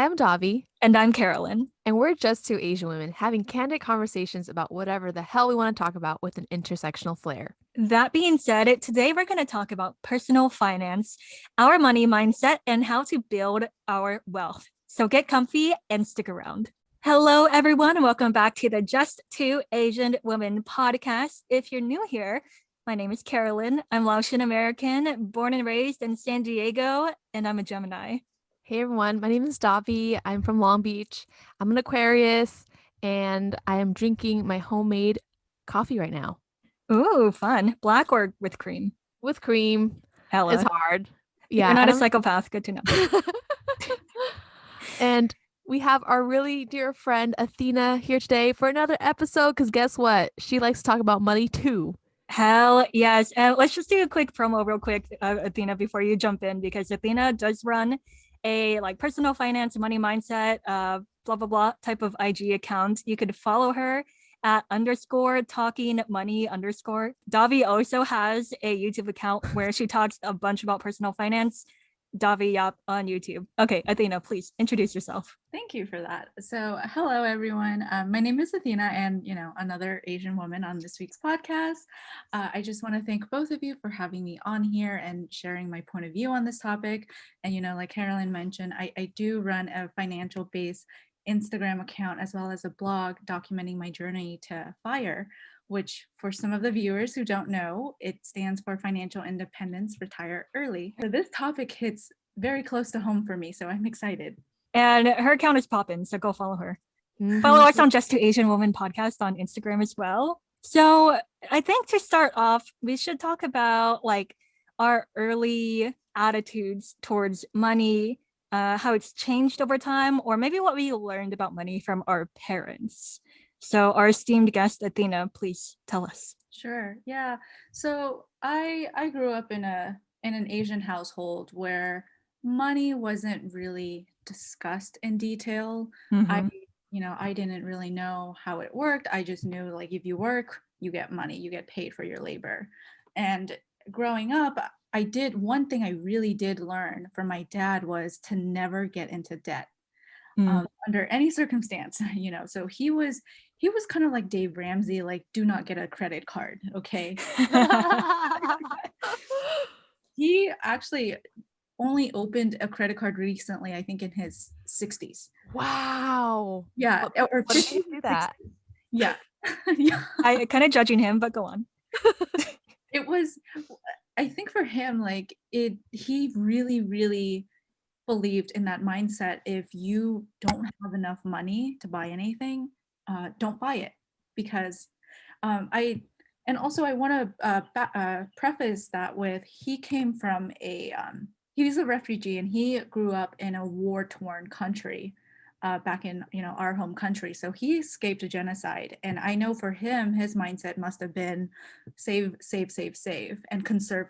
I'm Davy. And I'm Carolyn. And we're just two Asian women having candid conversations about whatever the hell we want to talk about with an intersectional flair. That being said, today we're going to talk about personal finance, our money mindset, and how to build our wealth. So get comfy and stick around. Hello, everyone, and welcome back to the Just Two Asian Women podcast. If you're new here, my name is Carolyn. I'm Laotian American, born and raised in San Diego, and I'm a Gemini. Hey everyone, my name is Davy. I'm from Long Beach. I'm an Aquarius, and I am drinking my homemade coffee right now. Ooh, fun. Black or with cream? With cream. Hella. It's hard. Yeah. You're not a psychopath. Good to know. And we have our really dear friend Athena here today for another episode because guess what? She likes to talk about money too. Hell yes. And let's just do a quick promo real quick, Athena, before you jump in, because Athena does run a personal finance, money mindset, blah, blah, blah type of IG account. You could follow her at _talking money_. Davy also has a YouTube account where she talks a bunch about personal finance. Davy Yap on YouTube. Okay, Athena, please introduce yourself. Thank you for that. So, hello everyone. My name is Athena, and another Asian woman on this week's podcast. I just want to thank both of you for having me on here and sharing my point of view on this topic. And like Carolyn mentioned, I do run a financial-based Instagram account as well as a blog documenting my journey to FIRE, which for some of the viewers who don't know, it stands for Financial Independence, Retire Early. So this topic hits very close to home for me, so I'm excited. And her account is poppin', so go follow her. Mm-hmm. Follow us on Just Two Asian Women podcast on Instagram as well. So I think to start off, we should talk about our early attitudes towards money, how it's changed over time, or maybe what we learned about money from our parents. So our esteemed guest, Athena, please tell us. Sure. Yeah. So I grew up in an Asian household where money wasn't really discussed in detail. Mm-hmm. I didn't really know how it worked. I just knew if you work, you get money, you get paid for your labor. And growing up, one thing I really did learn from my dad was to never get into debt. Under any circumstance, so he was kind of like Dave Ramsey, do not get a credit card. Okay. He actually only opened a credit card recently, I think in his 60s. Wow. Yeah. Or 50, do that. Yeah. Yeah. I kind of judging him, but go on. It was, I think for him, he really, really believed in that mindset. If you don't have enough money to buy anything, don't buy it, because I want to preface that with, he came from he was a refugee, and he grew up in a war-torn country back in our home country. So he escaped a genocide, and I know for him, his mindset must have been save, and conserve.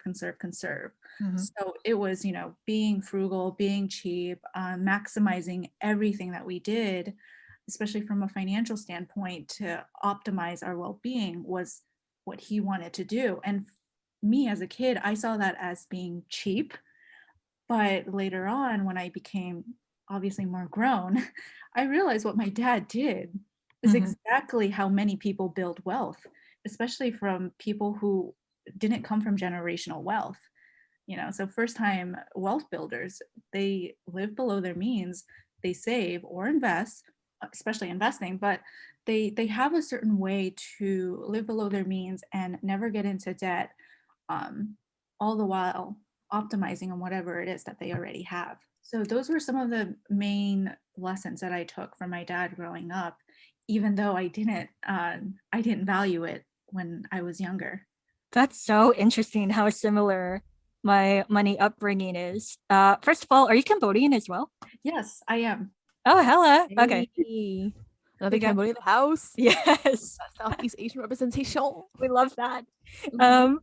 Mm-hmm. So it was being frugal, being cheap, maximizing everything that we did, especially from a financial standpoint, to optimize our well-being, was what he wanted to do. And me as a kid, I saw that as being cheap. But later on, when I became obviously more grown, I realized what my dad did is mm-hmm. exactly how many people build wealth, especially from people who didn't come from generational wealth. So first-time wealth builders, they live below their means, they save or invest, especially investing, but they have a certain way to live below their means and never get into debt, all the while optimizing on whatever it is that they already have. So those were some of the main lessons that I took from my dad growing up, even though I didn't value it when I was younger. That's so interesting how similar my money upbringing is. First of all, are you Cambodian as well? Yes, I am. Oh, hella. Okay. Hey. Another Cambodian in the house. Yes. Southeast Asian representation. We love that. Mm-hmm.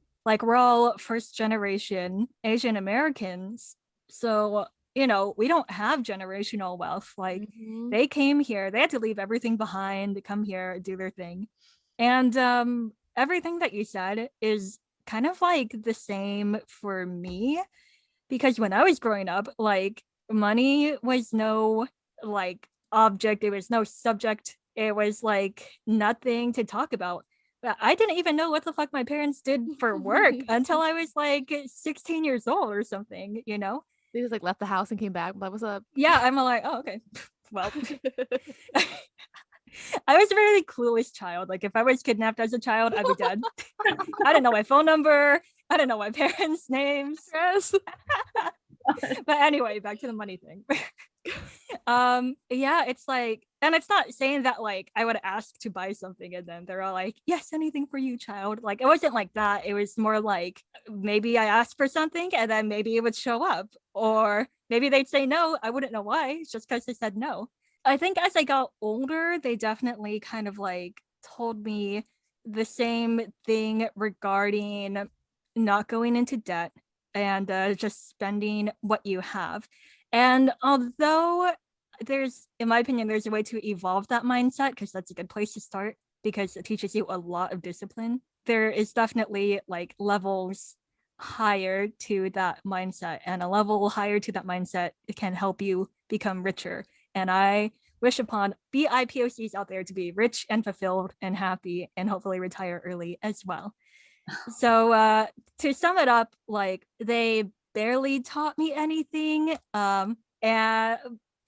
We're all first generation Asian Americans. So, we don't have generational wealth. Mm-hmm. They came here, they had to leave everything behind to come here, do their thing. And everything that you said is kind of the same for me, because when I was growing up, money was no like object. It was no subject. It was like nothing to talk about. But I didn't even know what the fuck my parents did for work until I was like 16 years old or something, you know? They just like left the house and came back. Like, what's up? Yeah, I'm like, oh, okay. Well, I was a really clueless child. Like if I was kidnapped as a child, I'd be dead. I didn't know my phone number. I didn't know my parents' names. Yes. But anyway, back to the money thing. Yeah, it's like, and it's not saying that like I would ask to buy something and then they're all like, yes, anything for you, child. Like it wasn't like that. It was more like maybe I asked for something and then maybe it would show up, or maybe they'd say no. I wouldn't know why. It's just because they said no. I think as I got older, they definitely kind of like told me the same thing regarding not going into debt and just spending what you have. And although there's, in my opinion, there's a way to evolve that mindset, because that's a good place to start, because it teaches you a lot of discipline. There is definitely like levels higher to that mindset, and a level higher to that mindset can help you become richer. And I wish upon BIPOCs out there to be rich and fulfilled and happy and hopefully retire early as well. So to sum it up, like they barely taught me anything. And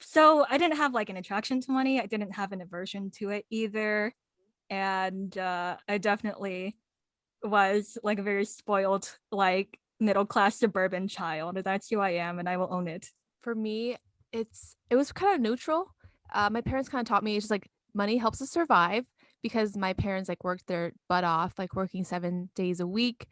so I didn't have like an attraction to money. I didn't have an aversion to it either. And I definitely was like a very spoiled, like middle class suburban child. That's who I am, and I will own it. For me, it was kind of neutral. My parents kind of taught me it's just like money helps us survive because my parents like worked their butt off, like working 7 days a week.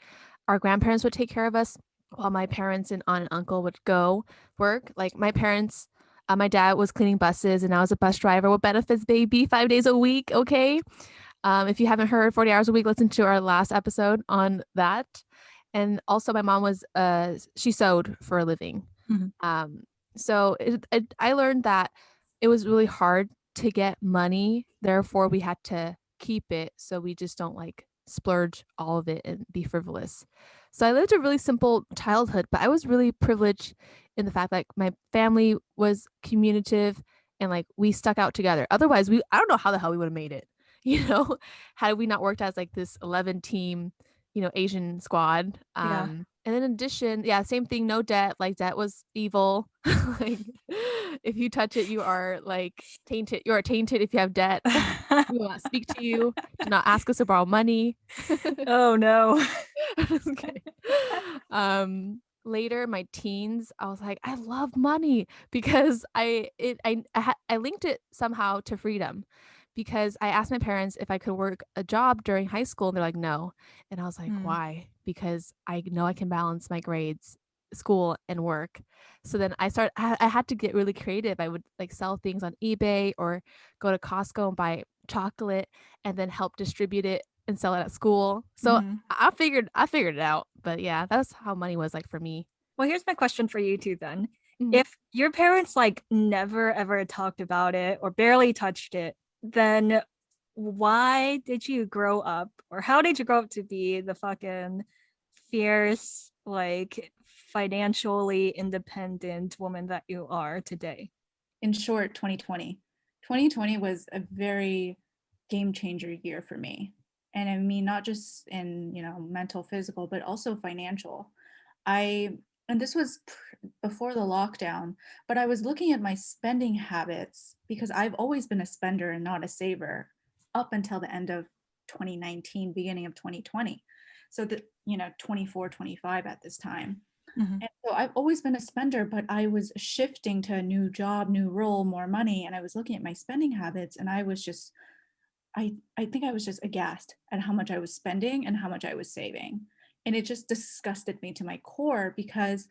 Our grandparents would take care of us while my parents and aunt and uncle would go work. Like my parents, my dad was cleaning buses and I was a bus driver. What benefits, baby? 5 days a week, okay? If you haven't heard 40 hours a week, listen to our last episode on that. And also, my mom was she sewed for a living. Mhm. So I learned that it was really hard to get money. Therefore, we had to keep it so we just don't like splurge all of it and be frivolous. So I lived a really simple childhood, but I was really privileged in the fact that my family was communicative and like we stuck out together. Otherwise, I don't know how the hell we would have made it. Had we not worked as like this 11 team, Asian squad. Yeah. And then in addition, yeah, same thing, no debt. Like debt was evil. Like if you touch it, you are like tainted. You are tainted if you have debt. We will not speak to you. Do not ask us to borrow money. Oh no. Okay. Later, my teens, I was like, I love money because I linked it somehow to freedom because I asked my parents if I could work a job during high school and they're like, no. And I was like, why? Because I know I can balance my grades, school and work. So then I had to get really creative. I would like sell things on eBay or go to Costco and buy chocolate and then help distribute it and sell it at school. So I figured it out. But yeah, that's how money was like for me. Well, here's my question for you two then. Mhm. If your parents like never ever talked about it or barely touched it, then why did you grow up, or how did you grow up to be the fucking fierce, like financially independent woman that you are today? In short, 2020. 2020 was a very game changer year for me. And I mean, not just in, mental, physical, but also financial. And this was before the lockdown, but I was looking at my spending habits because I've always been a spender and not a saver up until the end of 2019, beginning of 2020. So the, 24, 25 at this time. Mhm. And so I've always been a spender, but I was shifting to a new job, new role, more money. And I was looking at my spending habits and I was just, I think I was just aghast at how much I was spending and how much I was saving. And it just disgusted me to my core because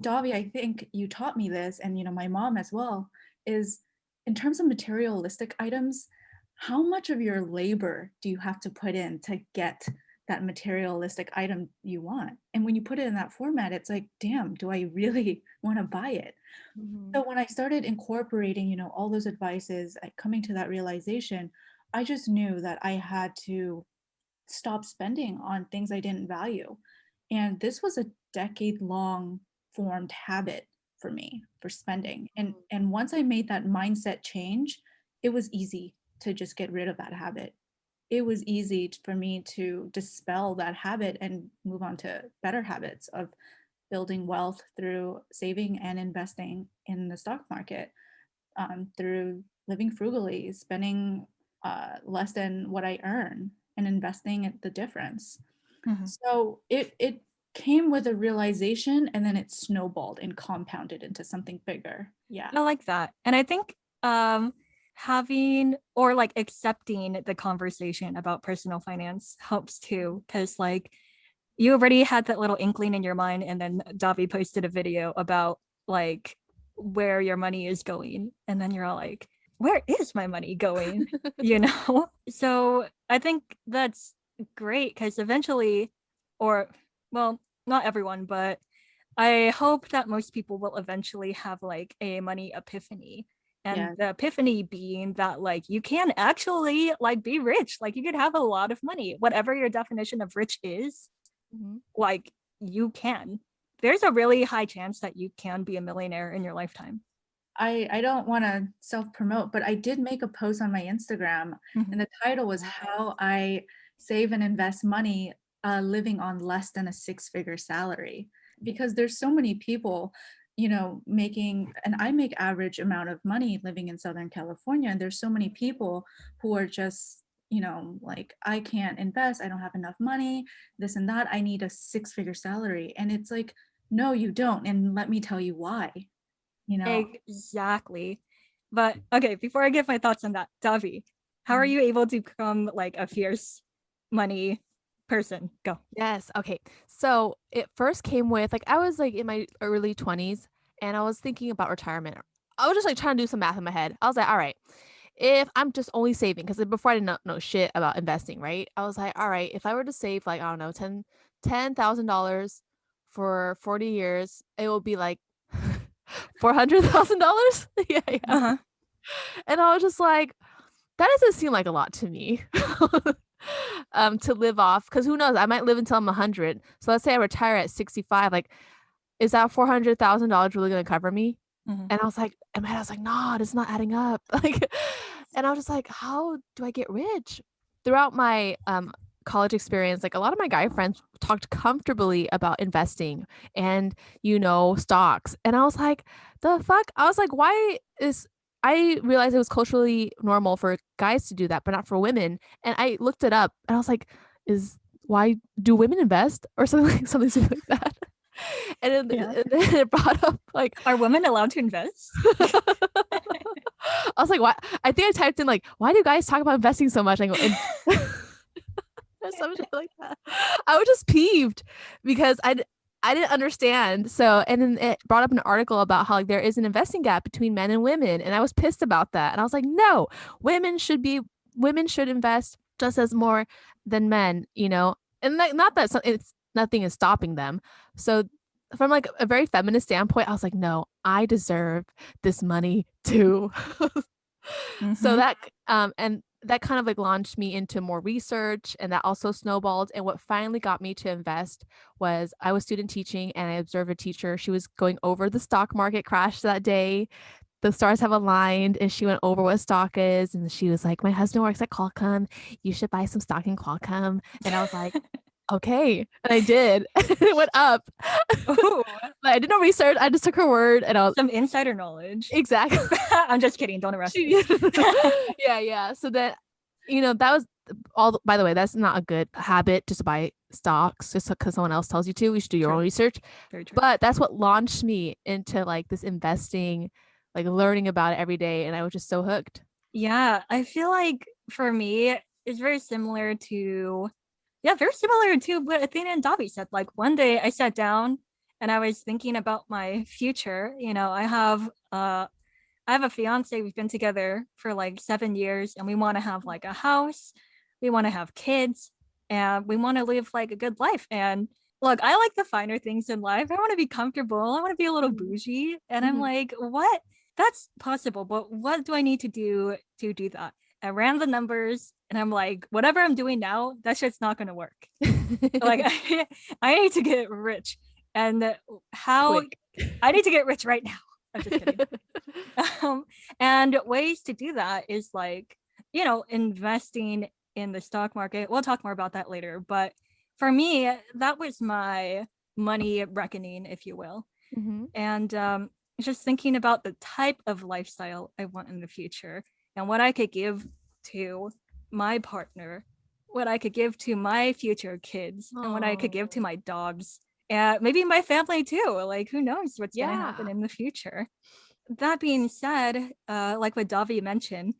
Davy, I think you taught me this, and my mom as well, is in terms of materialistic items, how much of your labor do you have to put in to get that materialistic item you want? And when you put it in that format, it's like, damn, do I really want to buy it? Mhm. So when I started incorporating, all those advices, coming to that realization, I just knew that I had to stop spending on things I didn't value. And this was a decade long formed habit for me for spending. And once I made that mindset change, it was easy to just get rid of that habit. It was easy for me to dispel that habit and move on to better habits of building wealth through saving and investing in the stock market, through living frugally, spending less than what I earn and investing at the difference. So it came with a realization, and then it snowballed and compounded into something bigger. Yeah. I like that. And I think having or like accepting the conversation about personal finance helps too, because like you already had that little inkling in your mind, and then Davy posted a video about like where your money is going, and then you're all like, where is my money going? You know? So I think that's great, because eventually, or well, not everyone, but I hope that most people will eventually have like a money epiphany. And Yeah. the epiphany being that like you can actually like be rich. Like you could have a lot of money. Whatever your definition of rich is, like you can. There's a really high chance that you can be a millionaire in your lifetime. I don't want to self-promote, but I did make a post on my Instagram, and the title was how I save and invest money living on less than a 6-figure salary. Because there's so many people, you know, making, and I make average amount of money living in Southern California, and there's so many people who are just, you know, like, I can't invest, I don't have enough money, this and that, I need a 6-figure salary. And it's like, no, you don't. And let me tell you why. You know, Exactly. But okay, before I give my thoughts on that, Davy, how are you able to become like a fierce money person? Go. Yes. Okay. So it first came with like I was like in my early 20s and I was thinking about retirement. I was just like trying to do some math in my head. I was like, all right, if I'm just only saving, because before I didn't know shit about investing, right? I was like, all right, if I were to save like, I don't know, $10,000 for 40 years, it will be like $400,000. Yeah, yeah. Uh-huh. And I was just like, that doesn't seem like a lot to me. To live off, because who knows, I might live until I'm 100. So let's say I retire at 65, like is that $400,000 really going to cover me? And I was like, in my head, I was like, no, it's not adding up. Like, and I was just like, how do I get rich? Throughout my college experience, like a lot of my guy friends talked comfortably about investing and, you know, stocks. And I was like, the fuck? I was like, why is I realized it was culturally normal for guys to do that, but not for women. And I looked it up and I was like, is why do women invest or something like that? And then, and then it brought up like, are women allowed to invest? I was like, why? I think I typed in like, why do guys talk about investing so much? I go, or something like that. I was just peeved because I didn't understand. So, and then it brought up an article about how like there is an investing gap between men and women, and I was pissed about that. And I was like, no, women should invest just as more than men, you know. And like, not that it's nothing is stopping them. So, from like a very feminist standpoint, I was like, no, I deserve this money too. So that and that kind of like launched me into more research, and that also snowballed. And what finally got me to invest was I was student teaching and I observed a teacher. She was going over the stock market crash that day. The stars have aligned, and she went over what stock is. And she was like, my husband works at Qualcomm. You should buy some stock in Qualcomm. And I was like, okay. And I did. It went up. Oh, But I did no research. I just took her word and I was some insider knowledge. exactly. I'm just kidding. Don't arrest me. Yeah. So that, you know, that was all. By the way, that's not a good habit just to buy stocks just because someone else tells you to. You should do your own research. Very true. But that's what launched me into like this investing, like learning about it every day. And I was just so hooked. Yeah, I feel like for me, it's very similar to what Athena and Davy said. Like one day I sat down and I was thinking about my future. You know, I have a fiance. We've been together for like 7 years, and we want to have like a house. We want to have kids, and we want to live like a good life. And look, I like the finer things in life. I want to be comfortable. I want to be a little bougie. And I'm like, what? That's possible, but what do I need to do that? I ran the numbers, and I'm like, whatever I'm doing now, that shit's not gonna work. Like I need to get rich. And how Quick. I need to get rich right now. I'm just kidding. And ways to do that is like, investing in the stock market. We'll talk more about that later. But for me, that was my money reckoning, if you will. Mm-hmm. And just thinking about the type of lifestyle I want in the future and what I could give to my partner, what I could give to my future kids, and what I could give to my dogs, and maybe my family too. Like, who knows what's going to happen in the future. That being said, like what Davy mentioned,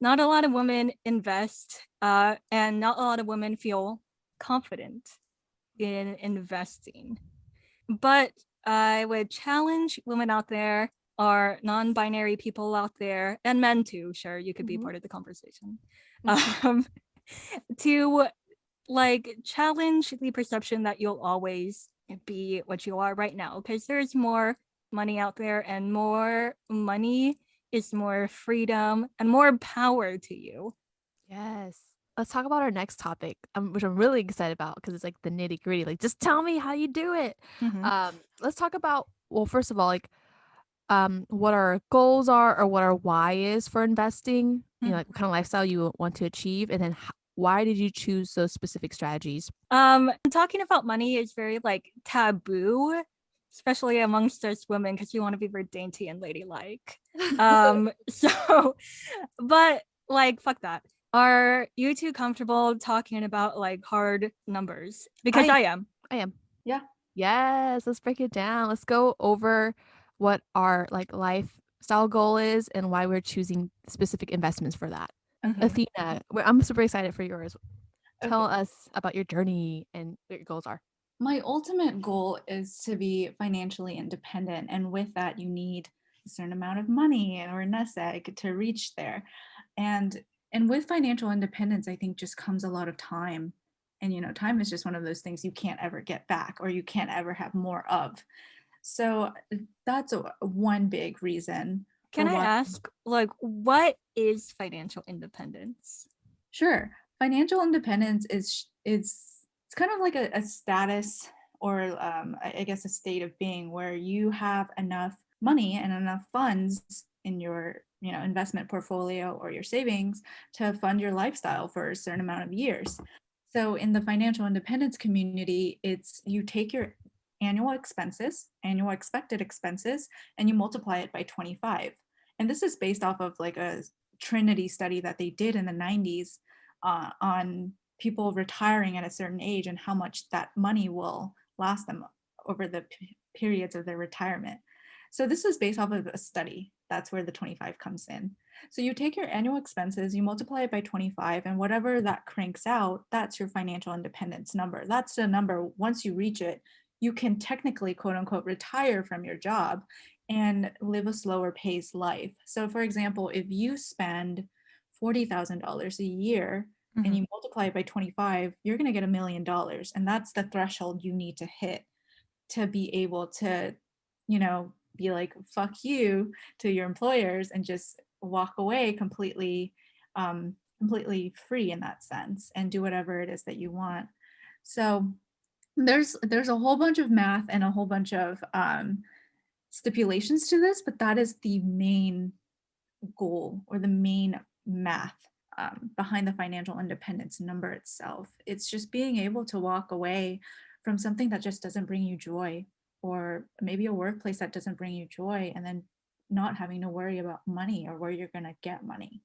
not a lot of women invest, and not a lot of women feel confident in investing. But I would challenge women out there, or non-binary people out there, and men too. Sure, you could be part of the conversation. Um, to like challenge the perception that you'll always be what you are right now, because there's more money out there, and more money is more freedom and more power to you. Yes. Let's talk about our next topic, which I'm really excited about because it's like the nitty gritty. Like, just tell me how you do it. Mhm. Let's talk about, well, first of all, like, what our goals are or what our why is for investing. You know, like what kind of lifestyle you want to achieve, and then why did you choose those specific strategies? Talking about money is very like taboo, especially amongst us women, because you want to be very dainty and ladylike. So, but like, fuck that. Are you too comfortable talking about like hard numbers? Because I am. I am. Yeah. Yes, let's break it down. Let's go over what our like lifestyle goal is and why we're choosing specific investments for that. Okay. Athena, I'm super excited for yours. Tell Okay. us about your journey and what your goals are. My ultimate goal is to be financially independent. And with that, you need a certain amount of money or nest egg to reach there. And and with financial independence, I think just comes a lot of time. And time is just one of those things you can't ever get back or you can't ever have more of. So that's one big reason for Can I why. ask, like, what is financial independence? Sure. Financial independence is it's kind of like a status, or I guess a state of being where you have enough money and enough funds in your investment portfolio or your savings to fund your lifestyle for a certain amount of years. So in the financial independence community, it's you take your annual expected expenses, and you multiply it by 25. And this is based off of like a Trinity study that they did in the 90s on people retiring at a certain age and how much that money will last them over the periods of their retirement. So this was based off of a study. That's where the 25 comes in. So you take your annual expenses, you multiply it by 25, and whatever that cranks out, that's your financial independence number. That's the number. Once you reach it, you can technically, quote unquote, retire from your job and live a slower paced life. So, for example, if you spend $40,000 a year and you multiply it by 25, you're going to get $1 million. And that's the threshold you need to hit to be able to, be like, fuck you to your employers and just walk away completely free in that sense and do whatever it is that you want. So there's a whole bunch of math and a whole bunch of stipulations to this, but that is the main goal or the main math behind the financial independence number itself. It's just being able to walk away from something that just doesn't bring you joy, or maybe a workplace that doesn't bring you joy, and then not having to worry about money or where you're going to get money.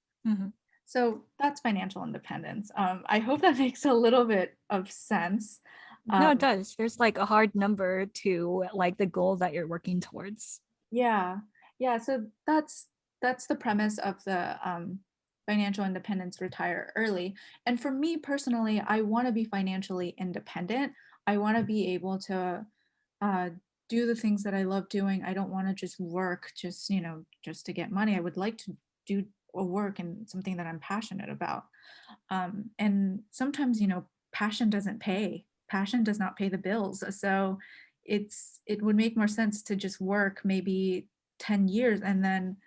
So that's financial independence. I hope that makes a little bit of sense. No, it does. There's like a hard number to like the goal that you're working towards. Yeah. Yeah. So that's the premise of the financial independence, retire early. And for me personally, I want to be financially independent. I want to be able to uh, do the things that I love doing. I don't want to just work just to get money. I would like to do a work and something that I'm passionate about. And sometimes, passion doesn't pay. Passion does not pay the bills. So it would make more sense to just work maybe 10 years and then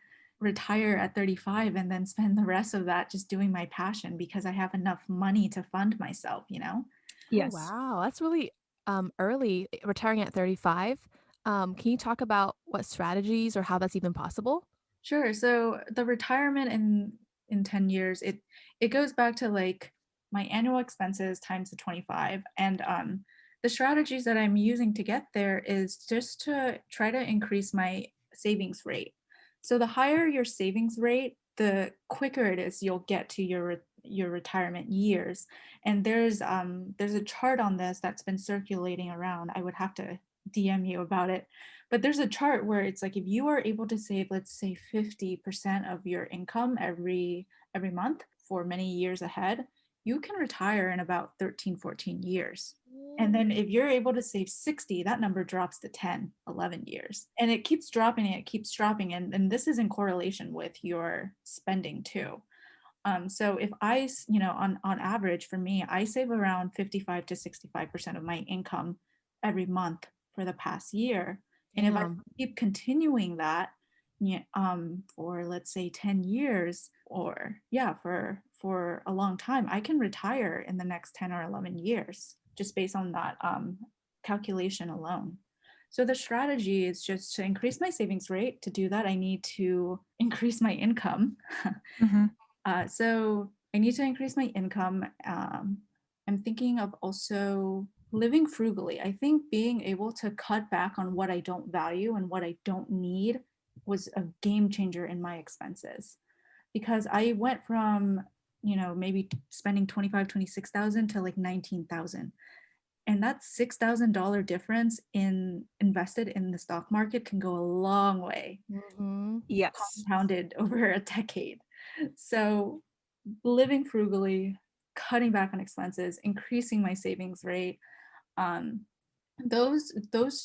retire at 35 and then spend the rest of that just doing my passion because I have enough money to fund myself. Oh, Yes. wow. That's really early, retiring at 35. Can you talk about what strategies or how that's even possible? Sure. So the retirement in 10 years, it goes back to like my annual expenses times the 25. And the strategies that I'm using to get there is just to try to increase my savings rate. So the higher your savings rate, the quicker it is you'll get to your retirement years. And there's a chart on this that's been circulating around. I would have to DM you about it, but there's a chart where it's like if you are able to save, let's say 50% of your income every month for many years ahead, you can retire in about 13, 14 years. And then if you're able to save 60, that number drops to 10, 11 years. And it keeps dropping and it keeps dropping. And this is in correlation with your spending too. So if on average for me, I save around 55 to 65% of my income every month for the past year. And if I Damn. keep continuing that, for let's say 10 years, or yeah, for a long time, I can retire in the next 10 or 11 years just based on that calculation alone. So the strategy is just to increase my savings rate. To do that, I need to increase my income. Mhm. So I need to increase my income. I'm thinking of also living frugally. I think being able to cut back on what I don't value and what I don't need was a game changer in my expenses, because I went from, maybe spending 25, 26,000 to like 19,000. And that $6,000 difference in invested in the stock market can go a long way, Yes. compounded over a decade. So living frugally, cutting back on expenses, increasing my savings rate. Um, those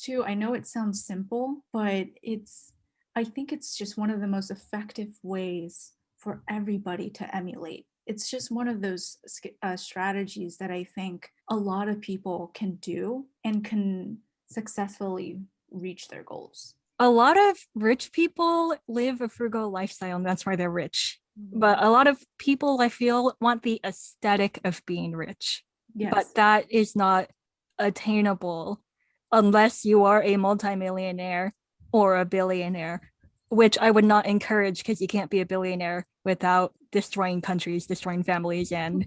two, I know it sounds simple, but I think it's just one of the most effective ways for everybody to emulate. It's just one of those strategies that I think a lot of people can do and can successfully reach their goals. A lot of rich people live a frugal lifestyle, and that's why they're rich. But a lot of people, I feel, want the aesthetic of being rich. But Yes. that is not attainable unless you are a multimillionaire or a billionaire, which I would not encourage, because you can't be a billionaire without destroying countries, destroying families, and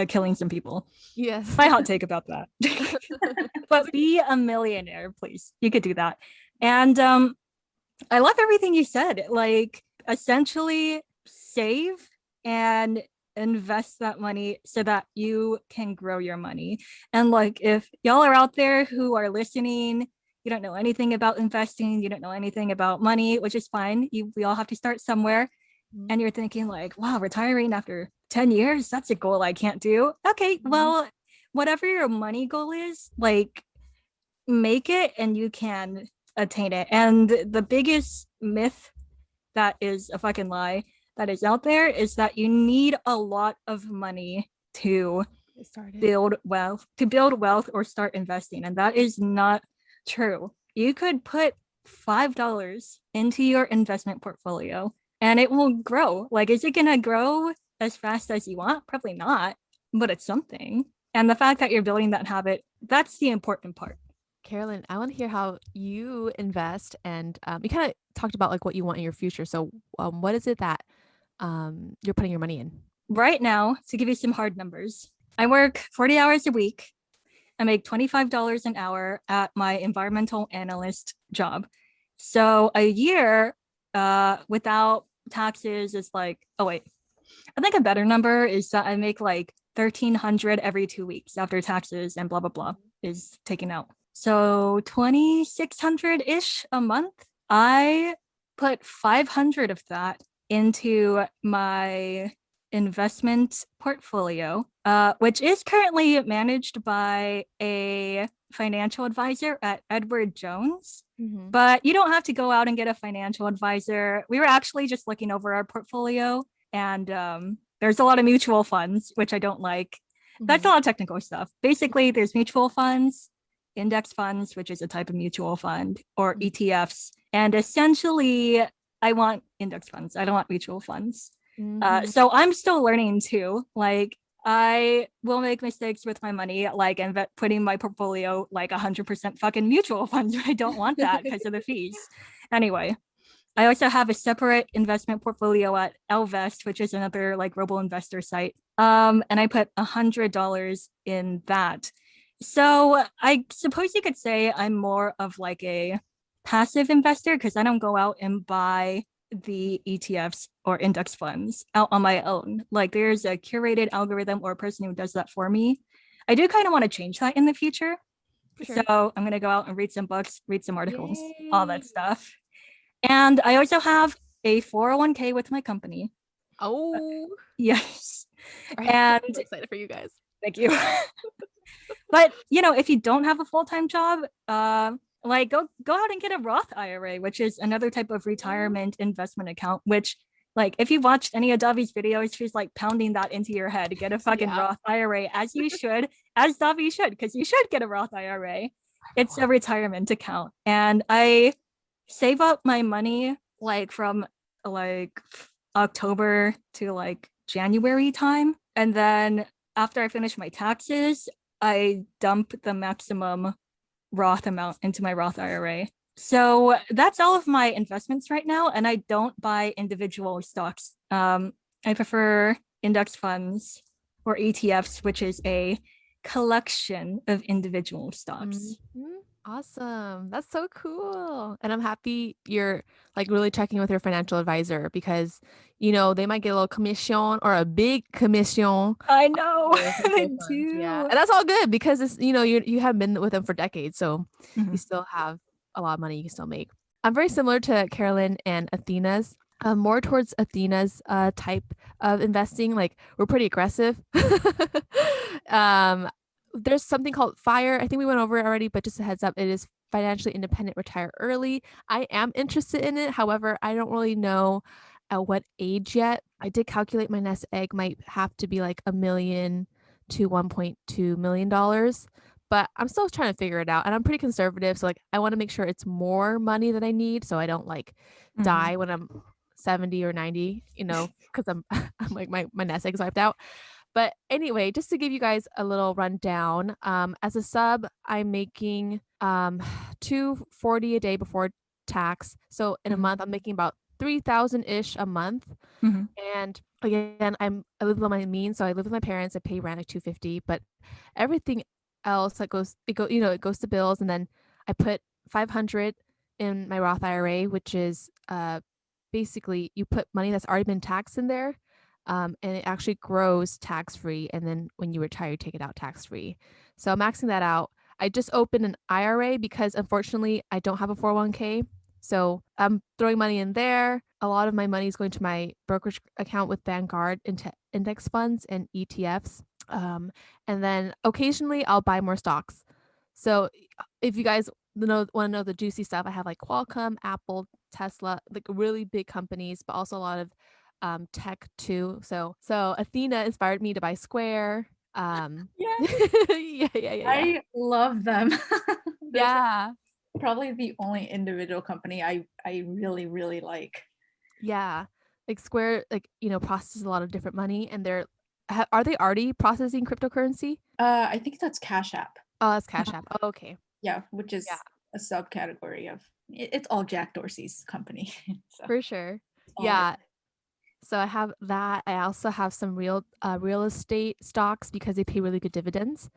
killing some people. Yes. My hot take about that. But be a millionaire, please. You could do that. And I love everything you said. Like, essentially, save and invest that money so that you can grow your money. And like, if y'all are out there who are listening, you don't know anything about investing, you don't know anything about money, which is fine. We all have to start somewhere. And you're thinking like, wow, retiring after 10 years, that's a goal I can't do. Okay, well, whatever your money goal is, like, make it and you can attain it. And the biggest myth that is a fucking lie that is out there is that you need a lot of money to build wealth or start investing, and that is not true. You could put $5 into your investment portfolio and it will grow. Like, is it gonna grow as fast as you want? Probably not, but it's something. And the fact that you're building that habit, that's the important part. Carolyn, I want to hear how you invest, and you kind of talked about like what you want in your future. So, what is it that you're putting your money in? Right now, to give you some hard numbers, I work 40 hours a week. I make $25 an hour at my environmental analyst job. So a year without taxes is like, oh wait, I think a better number is that I make like 1,300 every 2 weeks after taxes and blah blah blah is taken out. So 2,600 ish a month. I put 500 of that into my investment portfolio, which is currently managed by a financial advisor at Edward Jones. But you don't have to go out and get a financial advisor. We were actually just looking over our portfolio, and there's a lot of mutual funds, which I don't like. That's a lot of technical stuff. Basically, there's mutual funds, index funds, which is a type of mutual fund, or ETFs. And essentially, I want index funds. I don't want mutual funds. So I'm still learning too. Like, I will make mistakes with my money, like putting my portfolio like 100% fucking mutual funds. I don't want that because of the fees. Anyway, I also have a separate investment portfolio at Elvest, which is another like robo investor site. And I put $100 in that. So I suppose you could say I'm more of like a passive investor because I don't go out and buy the ETFs or index funds out on my own. Like there's a curated algorithm or a person who does that for me. I do kind of want to change that in the future. For So sure. I'm going to go out and read some books, read some articles, all that Yay. stuff. And I also have a 401k with my company. Oh, Yes. I'm And so excited for you guys. thank you. But if you don't have a full-time job, like go out and get a Roth IRA, which is another type of retirement investment account, which like if you watched any of Davy's videos, she's like pounding that into your head. Get a fucking Yeah. Roth IRA as you should, as Davy should, because you should get a Roth IRA. It's a retirement account. And I save up my money like from like October to like January time. And then after I finish my taxes, I dump the maximum Roth amount into my Roth IRA. So that's all of my investments right now. And I don't buy individual stocks. I prefer index funds or ETFs, which is a collection of individual stocks. Mhm. Awesome. That's so cool. And I'm happy you're like really checking with your financial advisor because, they might get a little commission or a big commission. I know. Your I mutual funds, yeah. do. And that's all good because it's, you have been with them for decades, so you Mhm. still have a lot of money you can still make. I'm very similar to Carolyn and Athena's. More towards Athena's type of investing. Like we're pretty aggressive. um, there's something called FIRE. I think we went over it already, but just a heads up, it is financially independent, retire early. I am interested in it. However, I don't really know at what age yet. I did calculate my nest egg might have to be like $1 million to $1.2 million, but I'm still trying to figure it out. And I'm pretty conservative. So like I want to make sure it's more money than I need. So I don't like Mhm. die when I'm 70 or 90, because I'm like my nest egg's wiped out. But anyway, just to give you guys a little rundown, as a sub, I'm making $240 a day before tax. So in a Mhm. month, I'm making about 3,000 ish a month. Mhm. And again, I live on my means, so I live with my parents. I pay rent like 250, but everything else that it goes to bills, and then I put 500 in my Roth IRA, which is basically you put money that's already been taxed in there, and it actually grows tax free. And then when you retire, you take it out tax free. So I'm maxing that out. I just opened an IRA because unfortunately I don't have a 401k. So I'm throwing money in there. A lot of my money is going to my brokerage account with Vanguard into index funds and ETFs. And then occasionally I'll buy more stocks. So if you guys want to know the juicy stuff, I have like Qualcomm, Apple, Tesla, like really big companies, but also a lot of tech too. So Athena inspired me to buy Square. Yeah, Yeah. I love them. They're Yeah. probably the only individual company I really, really like. Yeah. Like Square, like, processes a lot of different money, and are they already processing cryptocurrency? I think that's Cash App. Oh, that's Cash App. Oh, okay. Yeah, which Yeah, is a subcategory of it's all Jack Dorsey's company. So for sure. all good. Yeah. So I have that. I also have some real estate stocks because they pay really good dividends.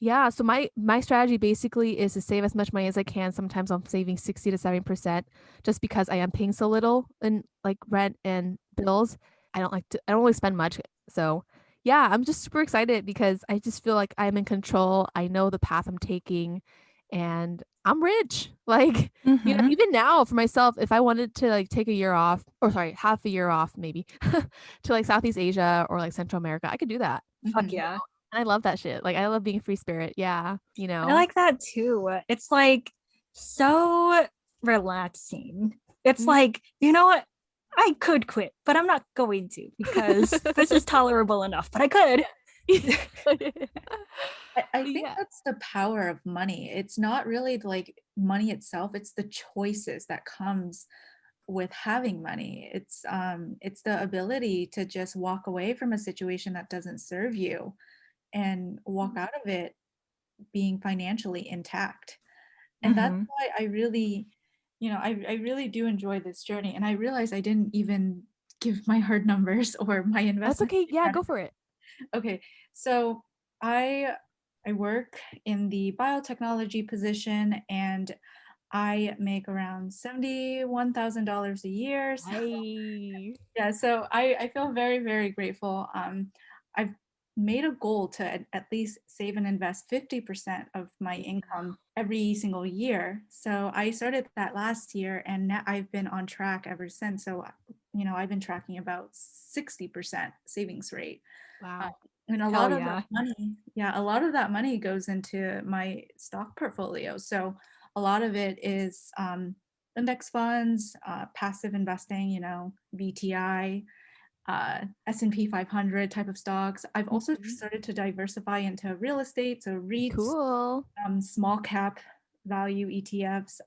Yeah, so my strategy basically is to save as much money as I can. Sometimes I'm saving 60 to 70% just because I am paying so little in like rent and bills. I don't really spend much. So yeah, I'm just super excited because I just feel like I'm in control. I know the path I'm taking and I'm rich. Like, Mhm. even now for myself, if I wanted to like take a year off, or sorry, half a year off maybe, to like Southeast Asia or like Central America, I could do that. Fuck Mhm. yeah. And I love that shit. Like I love being a free spirit. Yeah, I like that too. It's like so relaxing. It's Mm. like, you know what? I could quit, but I'm not going to because this is tolerable enough, but I could. I think Yeah. that's the power of money. It's not really like money itself, it's the choices that comes with having money. It's the ability to just walk away from a situation that doesn't serve you and walk out of it being financially intact. And that's Mm-hmm. why I really, I really do enjoy this journey. And I realized I didn't even give my hard numbers or my That's investment. okay. Yeah, go for it. Okay, so I I work in the biotechnology position, and I make around $71,000 a year. So Hey. yeah, so I feel very, very grateful. I've made a goal to at least save and invest 50% of my income every single year. So I started that last year, and now I've been on track ever since. So, I've been tracking about 60% savings rate. Uh, Wow. and a Hell lot of that yeah. money, yeah, a lot of that money goes into my stock portfolio. So a lot of it is index funds, passive investing, VTI, S&P 500 type of stocks. I've also Mhm. started to diversify into real estate, so REITs, Cool. small cap value ETFs,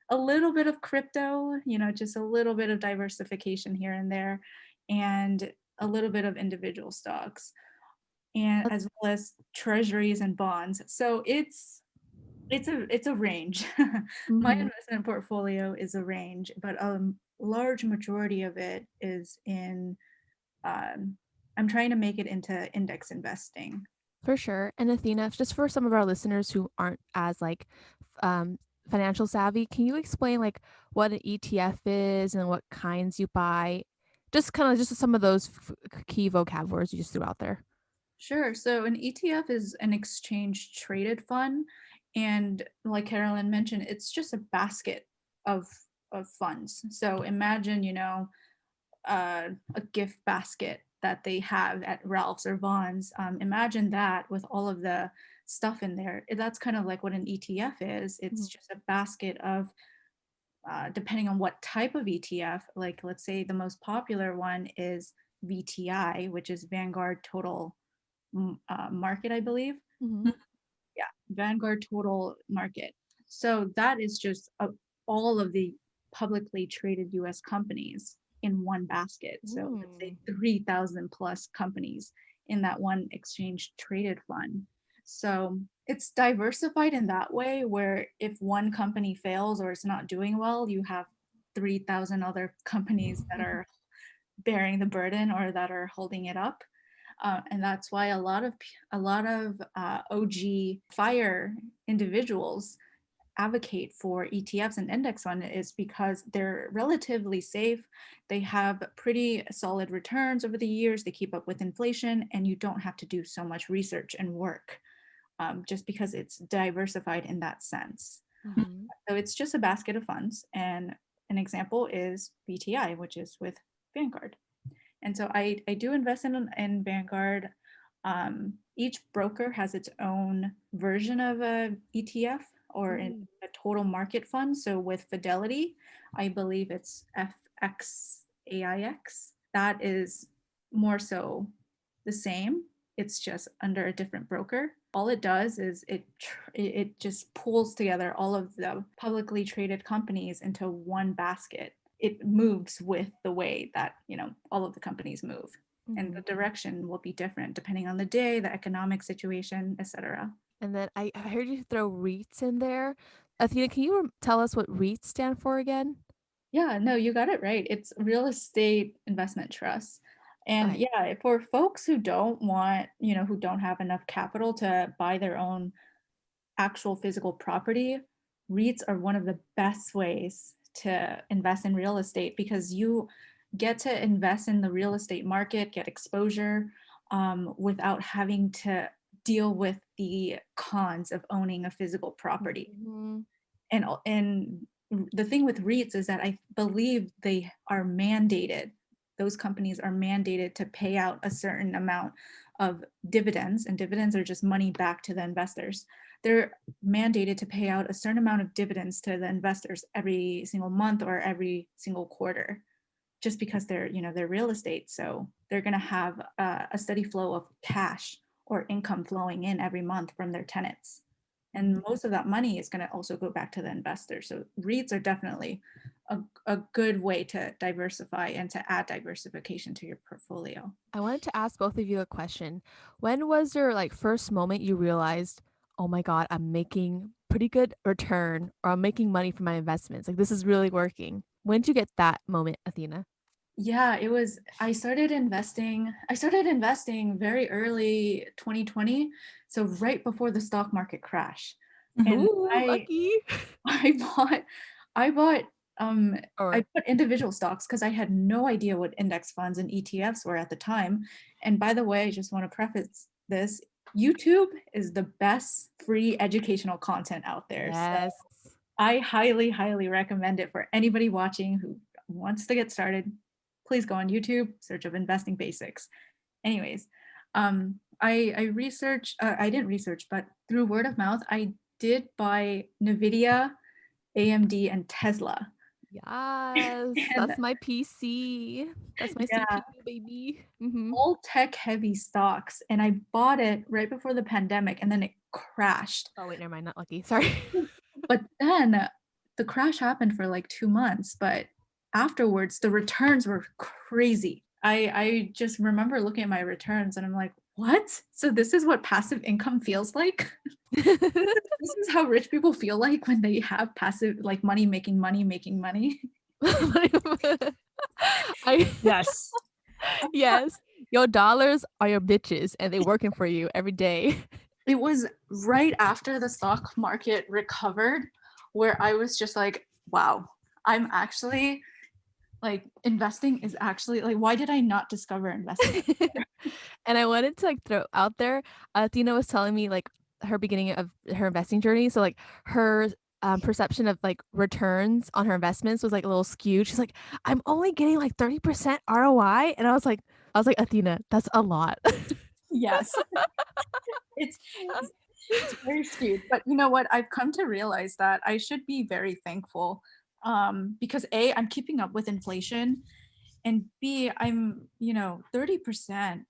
a little bit of crypto, just a little bit of diversification here and there, and a little bit of individual stocks, and That's as well as treasuries and bonds. So it's a range. My mhm. investment portfolio is a range, but a large majority of it is in I'm trying to make it into index investing. For sure. And Athena, just for some of our listeners who aren't as like um, financial savvy, can you explain like what an ETF is and what kinds you buy? Just kind of just some of those key vocab words you just threw out there. Sure. So an ETF is an exchange traded fund. And like Carolyn mentioned, it's just a basket of funds. So imagine, a gift basket that they have at Ralph's or Vaughn's. Imagine that with all of the stuff in there. That's kind of like what an ETF is. It's Mhm. just a basket of, depending on what type of ETF, like let's say the most popular one is VTI, which is Vanguard Total Market, I believe. Mhm. Yeah, Vanguard Total Market. So that is just all of the publicly traded US companies in one basket. So let's say Mm. 3,000 plus companies in that one exchange traded fund. So it's diversified in that way, where if one company fails or it's not doing well, you have 3,000 other companies that are bearing the burden or that are holding it up. And that's why a lot of OG fire individuals advocate for ETFs and index fund is because they're relatively safe. They have pretty solid returns over the years. They keep up with inflation, and you don't have to do so much research and work, just because it's diversified in that sense. Mhm. So it's just a basket of funds, and an example is BTI, which is with Vanguard. And so I do invest in Vanguard. Each broker has its own version of a ETF or Mm. a total market fund. So with Fidelity, I believe it's FXAIX. That is more so the same. It's just under a different broker. All it does is it just pulls together all of the publicly traded companies into one basket. It moves with the way that all of the companies move, and the Mhm. direction will be different depending on the day, the economic situation, etc. And then I heard you throw REITs in there. Athena, can you tell us what REITs stand for again? Yeah, no, you got it right. It's real estate investment trusts. And Okay. yeah, for folks who don't want, who don't have enough capital to buy their own actual physical property, REITs are one of the best ways to invest in real estate, because you get to invest in the real estate market, get exposure, without having to deal with the cons of owning a physical property. Mhm. And the thing with REITs is that I believe they are mandated. Those companies are mandated to pay out a certain amount of dividends, and dividends are just money back to the investors. They're mandated to pay out a certain amount of dividends to the investors every single month or every single quarter, just because they're real estate. So they're going to have a steady flow of cash or income flowing in every month from their tenants. And most of that money is going to also go back to the investor. So REITs are definitely a good way to diversify and to add diversification to your portfolio. I wanted to ask both of you a question. When was your like first moment you realized, oh my God, I'm making pretty good return or I'm making money from my investments? Like this is really working. When did you get that moment, Athena? Yeah, it was, I started investing very early 2020. So right before the stock market crash. And Ooh, lucky. I bought, I bought, I Or put individual stocks because I had no idea what index funds and ETFs were at the time. And by the way, I just want to preface this, YouTube is the best free educational content out there. So yes. I highly, highly recommend it for anybody watching who wants to get started. Please go on YouTube, search of investing basics. Anyways, I didn't research, but through word of mouth, I did buy NVIDIA, AMD, and Tesla. Yes, And that's my PC. That's my yeah, CPU, baby. Hmm. all tech heavy stocks. And I bought it right before the pandemic and then it crashed. Oh, wait, never mind. Not lucky. Sorry. But then the crash happened for like 2 months, but afterwards the returns were crazy. I just remember looking at my returns and I'm like, what? So this is what passive income feels like? This is how rich people feel like when they have passive, like money making money. I Yes. yes, your dollars are your bitches, and they working for you every day. It was right after the stock market recovered where I was just like, wow, I'm actually like investing is actually like, why did I not discover investing? And I wanted to like throw out there, Athena was telling me like her beginning of her investing journey. So like her perception of like returns on her investments was like a little skewed. She's like, I'm only getting like 30% ROI. And I was like, Athena, that's a lot. Yes, it's it's very skewed. But you know what? I've come to realize that I should be very thankful because A, I'm keeping up with inflation, and B, I'm, 30%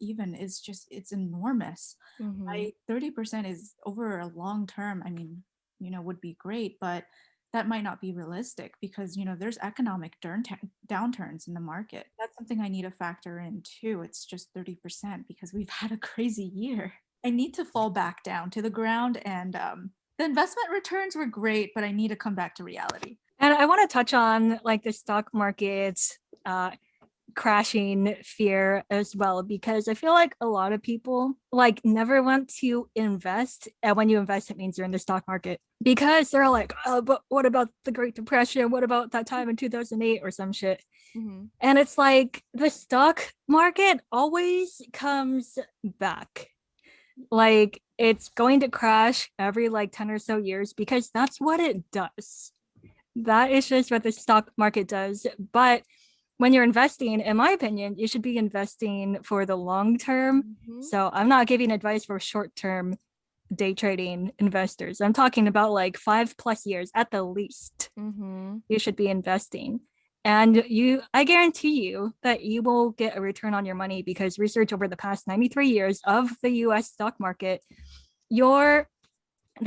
even is just, it's enormous. Hmm. 30% is over a long term. I mean, would be great, but that might not be realistic because, there's economic downturns in the market. That's something I need to factor in too. It's just 30% because we've had a crazy year. I need to fall back down to the ground and the investment returns were great, but I need to come back to reality. And I want to touch on like the stock market's crashing fear as well, because I feel like a lot of people like never want to invest. And when you invest, it means you're in the stock market because they're like, oh, but what about the Great Depression? What about that time in 2008 or some shit? Hmm. And it's like the stock market always comes back. Like it's going to crash every like 10 or so years because that's what it does. That is just what the stock market does. But when you're investing, in my opinion, you should be investing for the long term. Hmm. So I'm not giving advice for short term day trading investors. I'm talking about like 5+ years at the least. Hmm. You should be investing. And I guarantee you that you will get a return on your money because research over the past 93 years of the US stock market, the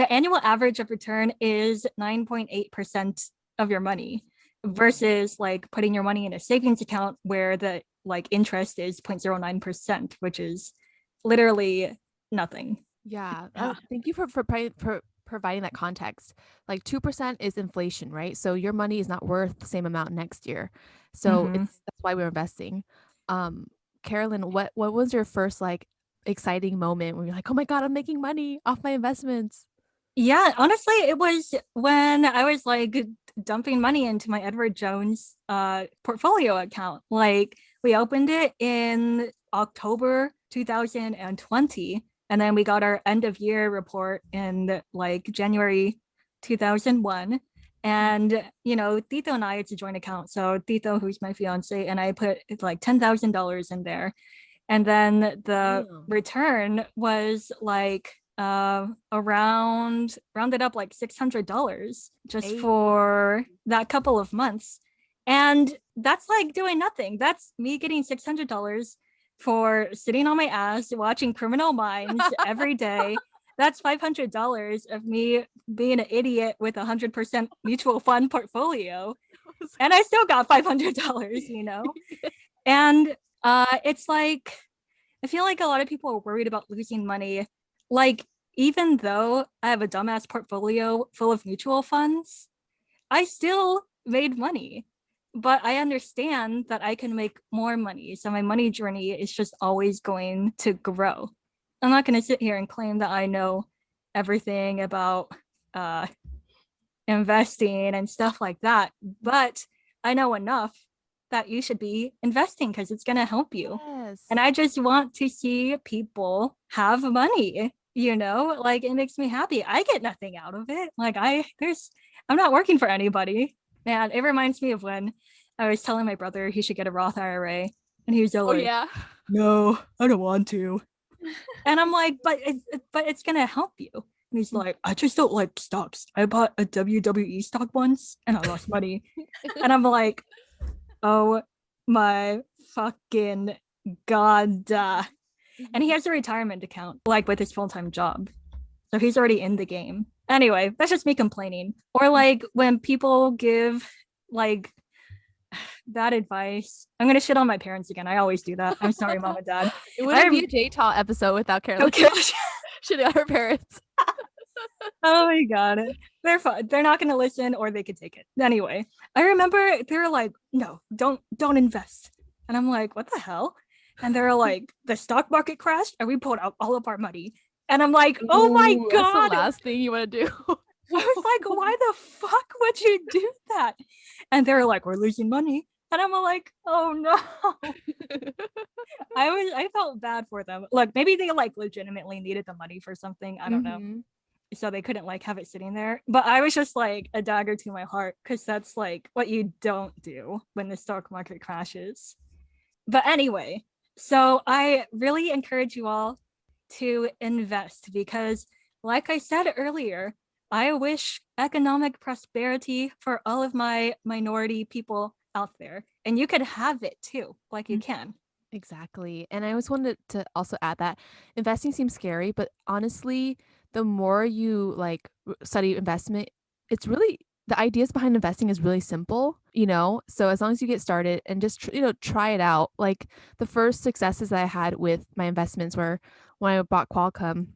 annual average of return is 9.8% of your money versus like putting your money in a savings account where the like interest is 0.09%, which is literally nothing. Yeah. Yeah. Thank you for providing that context. Like 2% is inflation, right? So your money is not worth the same amount next year. So Mm-hmm. that's why we're investing. Um, Carolyn, what was your first like exciting moment when you're like, oh my God, I'm making money off my investments? Yeah, honestly, it was when I was like dumping money into my Edward Jones portfolio account. Like we opened it in October 2020, and then we got our end of year report in like January 2001. And Tito and I, it's a joint account. So Tito, who's my fiance, and I put like $10,000 in there. And then the Damn. return was like around rounded up like $600 just Hey. for that couple of months. And that's like doing nothing. That's me getting $600 for sitting on my ass watching Criminal Minds every day that's $500 of me being an idiot with 100% mutual fund portfolio. And I still got $500, you know? And it's like, I feel like a lot of people are worried about losing money. Like, even though I have a dumbass portfolio full of mutual funds, I still made money. But I understand that I can make more money. So my money journey is just always going to grow. I'm not going to sit here and claim that I know everything about uh, investing and stuff like that. But I know enough that you should be investing because it's going to help you. Yes. And I just want to see people have money, you know, like it makes me happy. I get nothing out of it. Like I'm not working for anybody. And it reminds me of when I was telling my brother he should get a Roth IRA. And he was Oh like, yeah. no, I don't want to. And I'm like, but it's going to help you. And he's like, I just don't like stocks. I bought a WWE stock once and I lost money. And I'm like, oh my fucking God. And he has a retirement account, like with his full-time job. So he's already in the game. Anyway, that's just me complaining. Or like when people give like bad advice. I'm gonna shit on my parents again. I always do that. I'm sorry, mom and dad. It wouldn't be a JTAW episode without Carolyn. Okay. Shitting on her parents. Oh my God. They're fine. They're not gonna listen or they could take it. Anyway, I remember they were like, no, don't invest. And I'm like, what the hell? And they're like, the stock market crashed and we pulled out all of our money. And I'm like, oh my Ooh, that's God. the last thing you want to do. I was like, why the fuck would you do that? And they were like, we're losing money. And I'm like, oh no. I felt bad for them. Look, maybe they like legitimately needed the money for something. I don't know. So they couldn't like have it sitting there. But I was just like a dagger to my heart because that's like what you don't do when the stock market crashes. But anyway, so I really encourage you all to invest because, like I said earlier, I wish economic prosperity for all of my minority people out there. And you could have it too, like you can. Exactly. And I always wanted to also add that investing seems scary, but honestly, the more you like study investment, it's really the ideas behind investing is really simple, you know? So as long as you get started and just, try it out. Like the first successes that I had with my investments were when I bought Qualcomm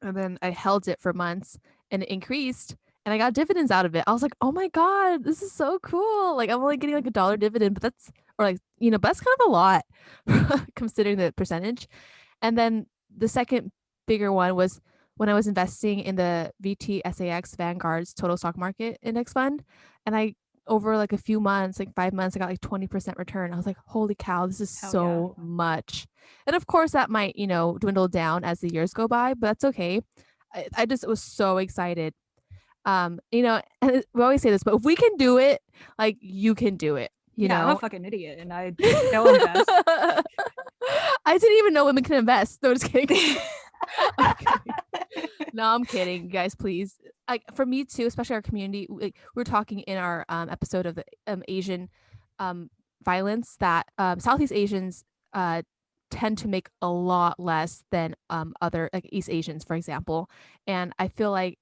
and then I held it for months and it increased and I got dividends out of it. I was like, oh my God, this is so cool. Like I'm only getting like $1 dividend, but that's, or like, but that's kind of a lot considering the percentage. And then the second bigger one was when I was investing in the VTSAX Vanguard's total stock market index fund. And I, over like a few months, like 5 months, I got like 20% return. I was like, holy cow, this is so much. And of course that might, dwindle down as the years go by, but that's okay. I just was so excited. And we always say this, but if we can do it, like you can do it. You know, I'm a fucking idiot and I don't invest. I didn't even know women can invest. No, just kidding. No, I'm kidding, you guys. Please, like for me too, especially our community. We're talking in our episode of the Asian violence that Southeast Asians tend to make a lot less than other like East Asians, for example. And I feel like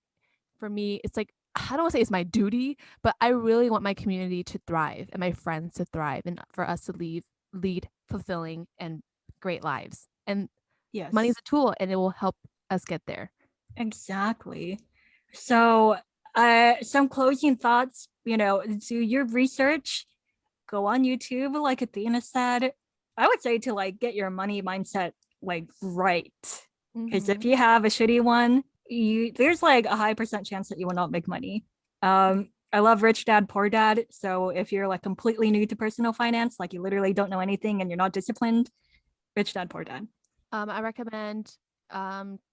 for me, it's like I don't want to say it's my duty, but I really want my community to thrive and my friends to thrive and for us to lead fulfilling and great lives. And money is a tool and it will help us get there. Exactly. So some closing thoughts, do your research, go on YouTube, like Athena said. I would say to like get your money mindset like right. Because if you have a shitty one, there's like a high percent chance that you will not make money. I love Rich Dad Poor Dad. So if you're like completely new to personal finance, like you literally don't know anything and you're not disciplined, Rich Dad Poor Dad. I recommend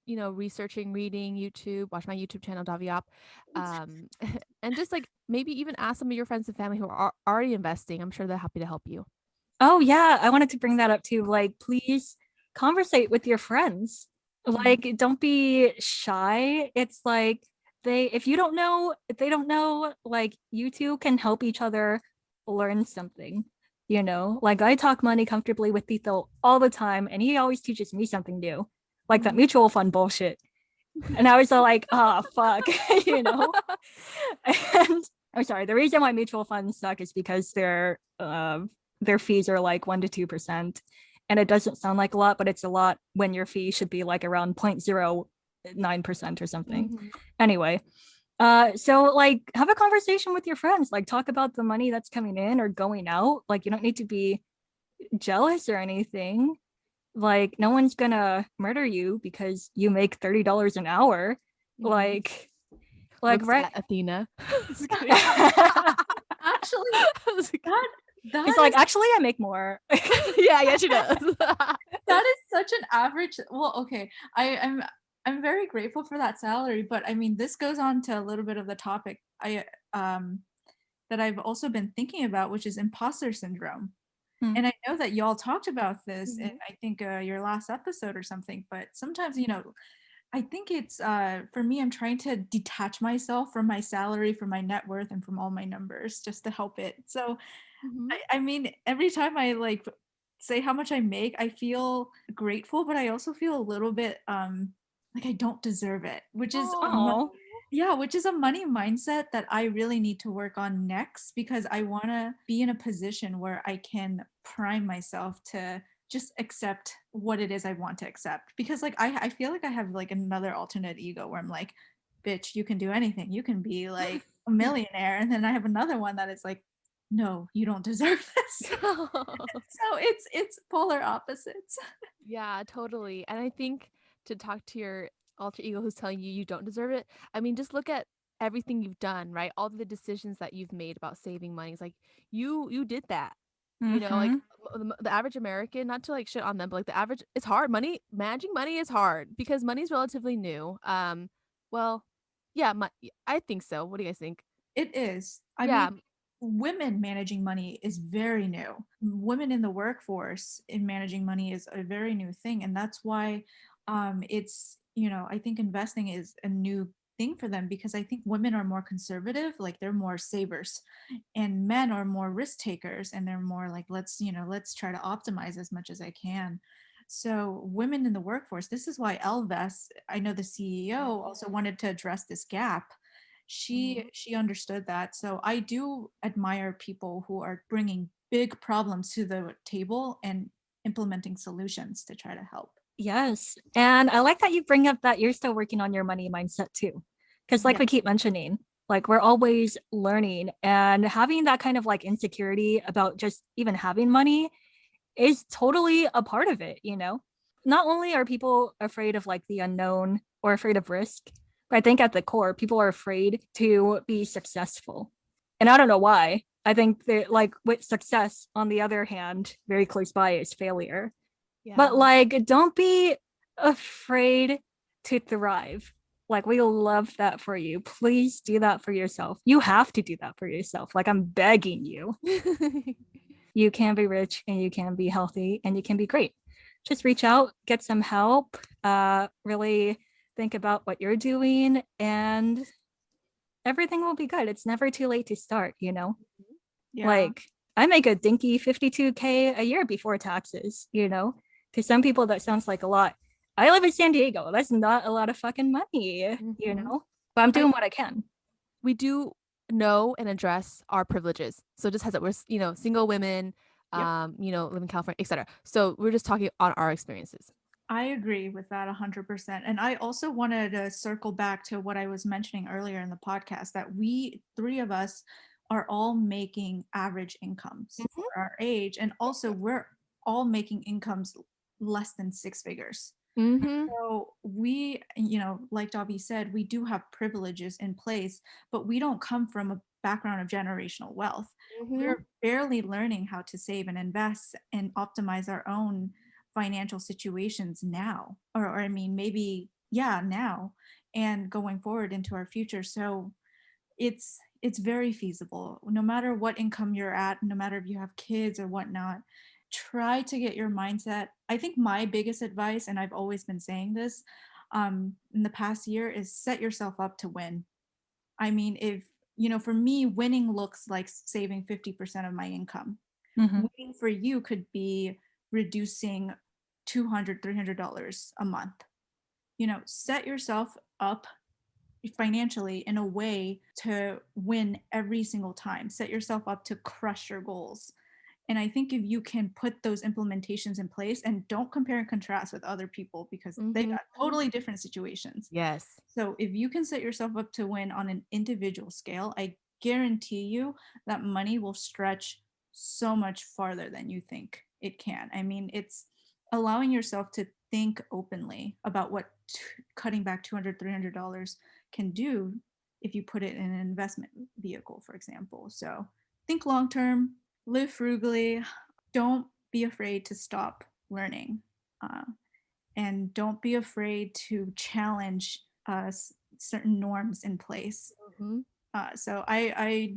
researching, reading, YouTube, watch my YouTube channel, Davy, and just like maybe even ask some of your friends and family who are already investing. I'm sure they're happy to help you. Oh yeah, I wanted to bring that up too. Like, please conversate with your friends. Like, don't be shy. It's like if they don't know, like you two can help each other learn something. Like I talk money comfortably with Tito all the time, and he always teaches me something new, like that mutual fund bullshit. And I was all like, oh, fuck, you know? And I'm sorry, the reason why mutual funds suck is because their fees are like 1 to 2%. And it doesn't sound like a lot, but it's a lot when your fee should be like around 0.09% or something. Mhm. Anyway, so like have a conversation with your friends, like talk about the money that's coming in or going out. Like you don't need to be jealous or anything. Like no one's gonna murder you because you make $30 an hour. Mhm. Like Looks right. at Athena. Just kidding. Actually, I was like, that He's that like, is actually, I make more. yeah, she does. that is such an average. Well, okay, I'm very grateful for that salary, but I mean, this goes on to a little bit of the topic um that I've also been thinking about, which is imposter syndrome. Hmm. And I know that y'all talked about this in, Mhm. I think, your last episode or something, but sometimes, I think it's for me, I'm trying to detach myself from my salary, from my net worth, and from all my numbers just to help it. So Mhm. I mean, every time I like say how much I make, I feel grateful, but I also feel a little bit like I don't deserve it, which is Oh, yeah, which is a money mindset that I really need to work on next because I want to be in a position where I can prime myself to just accept what it is I want to accept. Because like I feel like I have like another alternate ego where I'm like, bitch, you can do anything. You can be like a millionaire. And then I have another one that is like, no, you don't deserve this. So it's polar opposites. Yeah, totally. And I think to talk to your alter ego who's telling you you don't deserve it, I mean, just look at everything you've done, right? All the decisions that you've made about saving money. It's like you did that. You know, like mm-hmm. the average American, not to like shit on them, but like the average, it's hard. Managing money is hard because money's relatively new. Well, yeah, I think so. What do you guys think? It is. I mean, Yeah, women managing money is very new. Women in the workforce in managing money is a very new thing. And that's why I think investing is a new thing for them because I think women are more conservative, like they're more savers, and men are more risk takers and they're more like, let's try to optimize as much as I can. So women in the workforce, this is why Elvest, I know the CEO also wanted to address this gap. Mhm. She understood that. So I do admire people who are bringing big problems to the table and implementing solutions to try to help. Yes. And I like that you bring up that you're still working on your money mindset too. Because, like Yeah. we keep mentioning, like we're always learning and having that kind of like insecurity about just even having money is totally a part of it, you know? Not only are people afraid of like the unknown or afraid of risk, but I think at the core, people are afraid to be successful. And I don't know why. I think that like with success, on the other hand, very close by is failure. But Yeah. like, don't be afraid to thrive. Like, we love that for you. Please do that for yourself. You have to do that for yourself. Like, I'm begging you. You can be rich and you can be healthy and you can be great. Just reach out, get some help, really think about what you're doing, and everything will be good. It's never too late to start, you know? Yeah. Like, I make a dinky 52K a year before taxes, you know? To some people, that sounds like a lot. I live in San Diego. That's not a lot of fucking money, you Mhm. know? But I'm I doing what I can. We do know and address our privileges. So just as it we're, single women, Yep. live in California, etc. So we're just talking on our experiences. I agree with that 100%. And I also wanted to circle back to what I was mentioning earlier in the podcast that we three of us are all making average incomes for Mhm. our age. And also, we're all making incomes less than six figures. Mm-hmm. So we, like Davy said, we do have privileges in place, but we don't come from a background of generational wealth. Mm-hmm. We're barely learning how to save and invest and optimize our own financial situations now. Or I mean, maybe, yeah, now and going forward into our future. So it's very feasible no matter what income you're at, no matter if you have kids or whatnot. Try to get your mindset. I think my biggest advice, and I've always been saying this in the past year, is set yourself up to win. I mean, if for me, winning looks like saving 50% of my income. Mhm. Winning for you could be reducing $200 $300 a month. set yourself up financially in a way to win every single time. Set yourself up to crush your goals. And I think if you can put those implementations in place, and don't compare and contrast with other people, because they got totally different situations. Yes. So if you can set yourself up to win on an individual scale, I guarantee you that money will stretch so much farther than you think it can. I mean, it's allowing yourself to think openly about what cutting back $200, $300 can do if you put it in an investment vehicle, for example. So think long term, live frugally, don't be afraid to stop learning, and don't be afraid to challenge certain norms in place. So I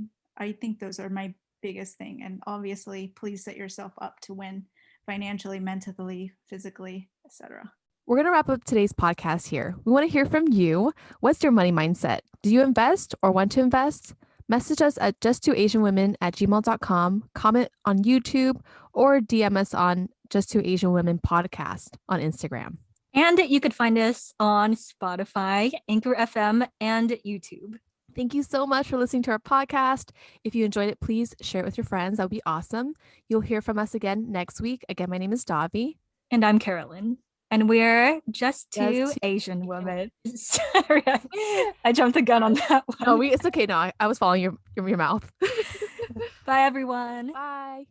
think those are my biggest thing. And obviously, please set yourself up to win financially, mentally, physically, etc. We're going to wrap up today's podcast here. We want to hear from you. What's your money mindset? Do you invest or want to invest? Message us at justtwoasianwomen@gmail.com, comment on YouTube, or DM us on JTAW podcast on Instagram. And you could find us on Spotify, Anchor FM, and YouTube. Thank you so much for listening to our podcast. If you enjoyed it, please share it with your friends. That would be awesome. You'll hear from us again next week. Again, my name is Davy. And I'm Carolyn. And we're just two Asian women. Sorry, I jumped the gun on that one. No, it's okay. No, I was following your mouth. Bye, everyone. Bye.